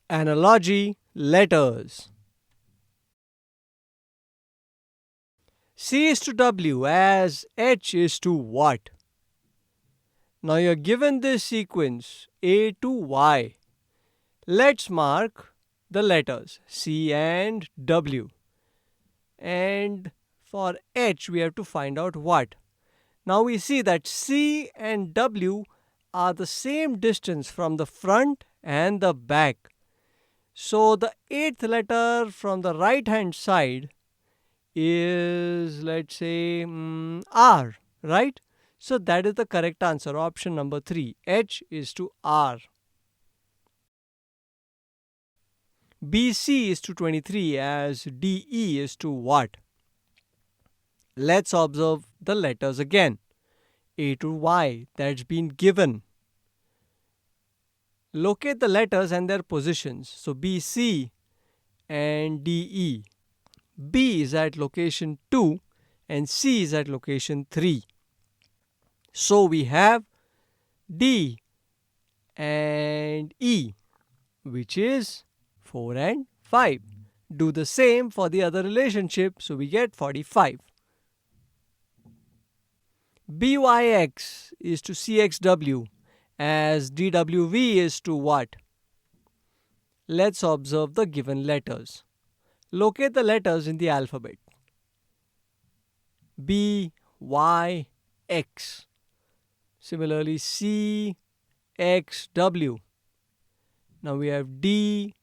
Analogy letters. C is to W as H is to what? Now you're given this sequence A to Y. Let's mark the letters C and W. And for H we have to find out what. Now we see that C and W are the same distance from the front and the back. So the eighth letter from the right hand side is, let's say, R, right? So that is the correct answer, option number 3. H is to R. BC is to 23 as DE is to what? Let's observe the letters again. A to Y, that's been given. Locate the letters and their positions. So BC and DE. B is at location 2 and C is at location 3. So we have D and E, which is 4 and 5. Do the same for the other relationship, so we get 45. BYX is to CXW as DWV is to what? Let's observe the given letters. Locate the letters in the alphabet. B, Y, X. Similarly, C, X, W. Now we have D,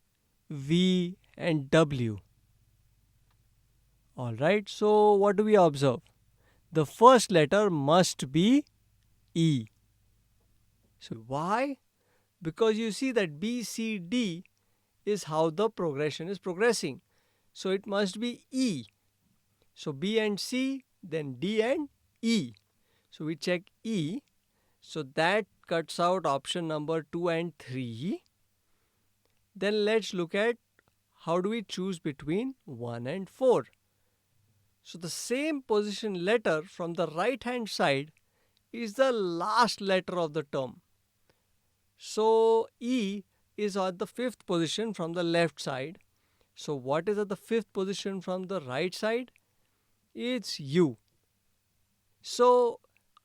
V and W. Alright, so what do we observe? The first letter must be E. So why? Because you see that B, C, D is how the progression is progressing. So it must be E. So B and C, then D and E. So we check E. So that cuts out option number 2 and 3. Then let's look at how do we choose between 1 and 4. So the same position letter from the right hand side is the last letter of the term. So E is at the 5th position from the left side. So what is at the 5th position from the right side? It's U. So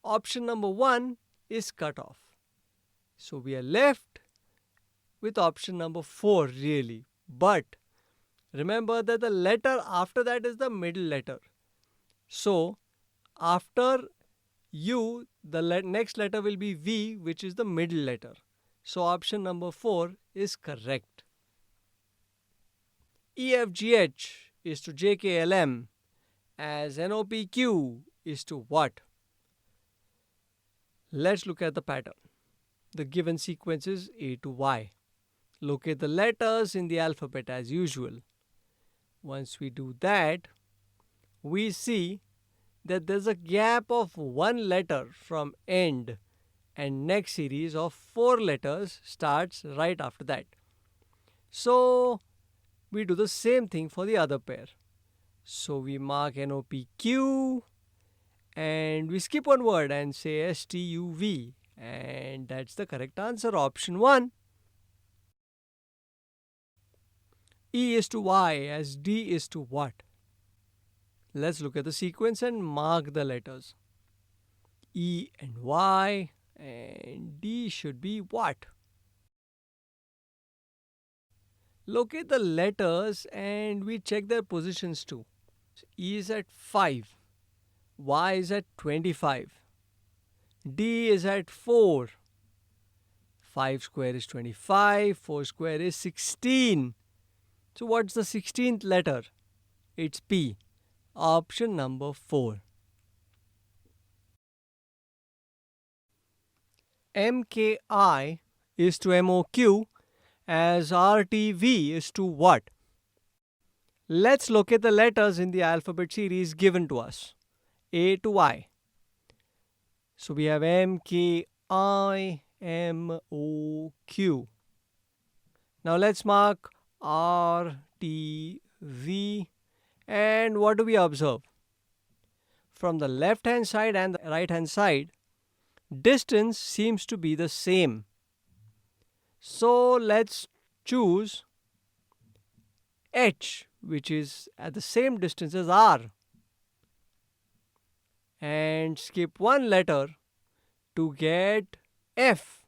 option number 1 is cut off. So we are left with option number 4 really. But remember that the letter after that is the middle letter. So after U, the next letter will be V, which is the middle letter. So option number 4 is correct. EFGH is to JKLM as NOPQ is to what? Let's look at the pattern. The given sequence is A to Y. Locate the letters in the alphabet as usual. Once we do that, we see that there's a gap of 1 letter from end and next series of 4 letters starts right after that. So we do the same thing for the other pair. So we mark NOPQ and we skip one word and say STUV, and that's the correct answer, option 1. E is to Y as D is to what? Let's look at the sequence and mark the letters. E and Y, and D should be what? Locate the letters and we check their positions too. So E is at 5, Y is at 25, D is at 4. 5 square is 25, 4 square is 16. So what's the 16th letter? It's P. Option number 4. MKI is to MOQ as RTV is to what? Let's locate the letters in the alphabet series given to us. A to Y. So we have MKI, MOQ. Now let's mark RTV. And what do we observe? From the left hand side and the right hand side, distance seems to be the same. So let's choose H, which is at the same distance as R, and skip one letter to get F,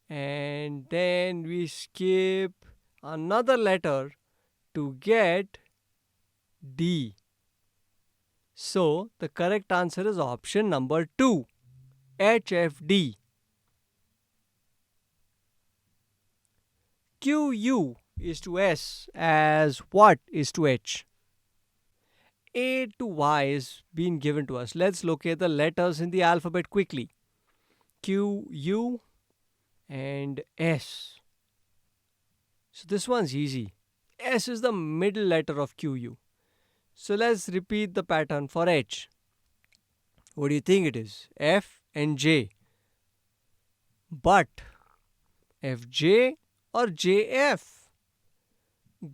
and then we skip another letter to get D. So the correct answer is option number 2, HFD. QU is to S as what is to H? A to Y is being given to us. Let's locate the letters in the alphabet quickly. Q, U, and S. So this one's easy. S is the middle letter of QU. So let's repeat the pattern for H. What do you think it is? F and J. But FJ or JF?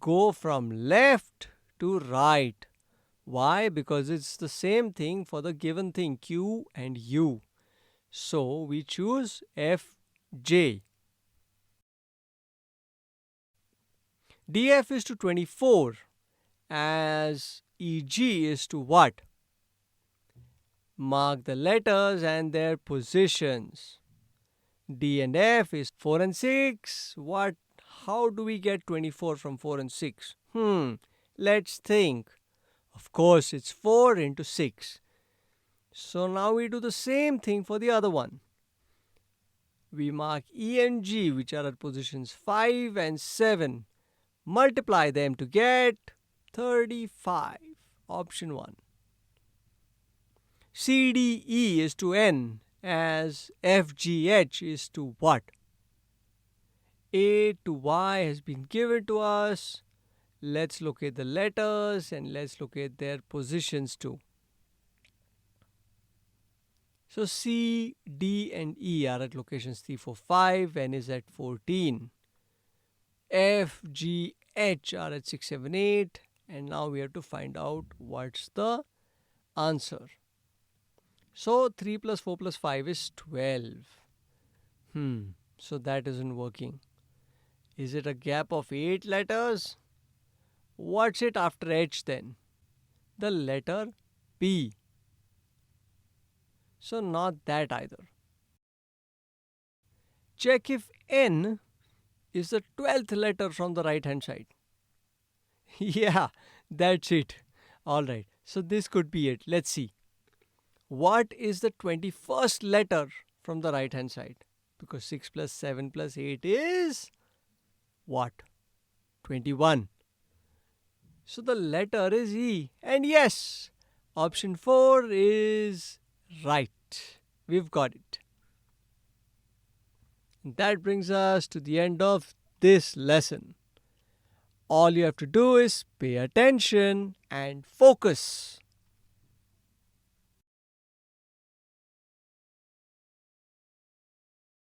Go from left to right. Why? Because it's the same thing for the given thing, Q and U. So we choose FJ. DF is to 24 as EG is to what? Mark the letters and their positions. D and F is 4 and 6. What? How do we get 24 from 4 and 6? Let's think. Of course, it's 4 into 6. So now we do the same thing for the other one. We mark E and G, which are at positions 5 and 7. Multiply them to get 35. Option 1. CDE is to N as FGH is to what? A to Y has been given to us. Let's locate the letters and let's locate their positions too. So C, D and E are at locations 3, 4, 5. N is at 14. F, G, H are at 6, 7, 8. And now we have to find out what's the answer. So 3 plus 4 plus 5 is 12. So that isn't working. Is it a gap of 8 letters? What's it after H then? The letter P. So not that either. Check if N is the 12th letter from the right hand side. Yeah, that's it. Alright, so this could be it. Let's see. What is the 21st letter from the right hand side? Because 6 plus 7 plus 8 is what? 21. So the letter is E. And yes, option 4 is right. We've got it. And that brings us to the end of this lesson. All you have to do is pay attention and focus.